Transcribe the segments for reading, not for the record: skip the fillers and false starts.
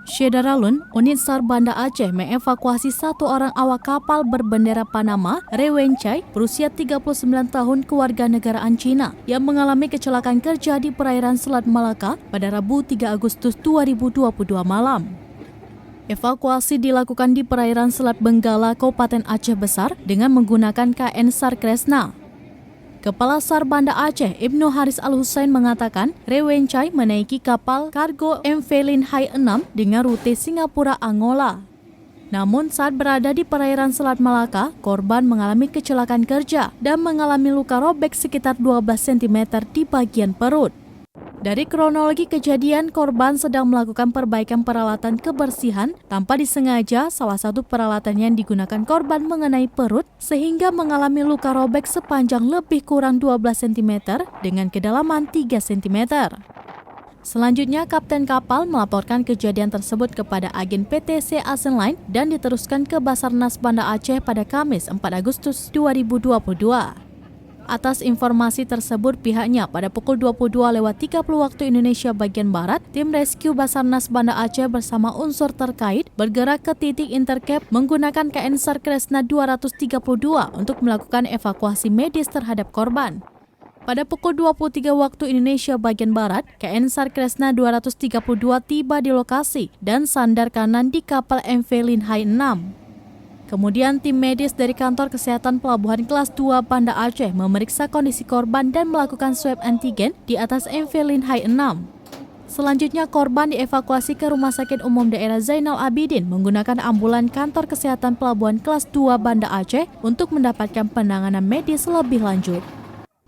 Syedaralun, unit SAR Banda Aceh mengevakuasi satu orang awak kapal berbendera Panama, Rewencai, berusia 39 tahun kewarganegaraan Cina, yang mengalami kecelakaan kerja di perairan Selat Malaka pada Rabu 3 Agustus 2022 malam. Evakuasi dilakukan di perairan Selat Benggala, Kabupaten Aceh Besar dengan menggunakan KN SAR Kresna. Kepala SAR Banda Aceh, Ibnu Haris Al-Husain mengatakan, Rewencai menaiki kapal kargo MV Linhai 6 dengan rute Singapura-Angola. Namun saat berada di perairan Selat Malaka, korban mengalami kecelakaan kerja dan mengalami luka robek sekitar 12 cm di bagian perut. Dari kronologi kejadian, korban sedang melakukan perbaikan peralatan kebersihan tanpa disengaja. Salah satu peralatan yang digunakan korban mengenai perut sehingga mengalami luka robek sepanjang lebih kurang 12 cm dengan kedalaman 3 cm. Selanjutnya, Kapten kapal melaporkan kejadian tersebut kepada agen PTC Asian Line dan diteruskan ke Basarnas Banda Aceh pada Kamis 4 Agustus 2022. Atas informasi tersebut, pihaknya pada pukul 22.30 waktu Indonesia bagian Barat, tim rescue Basarnas Banda Aceh bersama unsur terkait bergerak ke titik intercap menggunakan KN SAR Kresna 232 untuk melakukan evakuasi medis terhadap korban. Pada pukul 23 waktu Indonesia bagian Barat, KN SAR Kresna 232 tiba di lokasi dan sandar kanan di kapal MV Linhai 6. Kemudian tim medis dari Kantor Kesehatan Pelabuhan Kelas 2 Banda Aceh memeriksa kondisi korban dan melakukan swab antigen di atas MV Linhai 6. Selanjutnya korban dievakuasi ke Rumah Sakit Umum Daerah Zainal Abidin menggunakan ambulan Kantor Kesehatan Pelabuhan Kelas 2 Banda Aceh untuk mendapatkan penanganan medis lebih lanjut.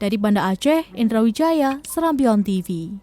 Dari Banda Aceh, Indra Wijaya, Serambion TV.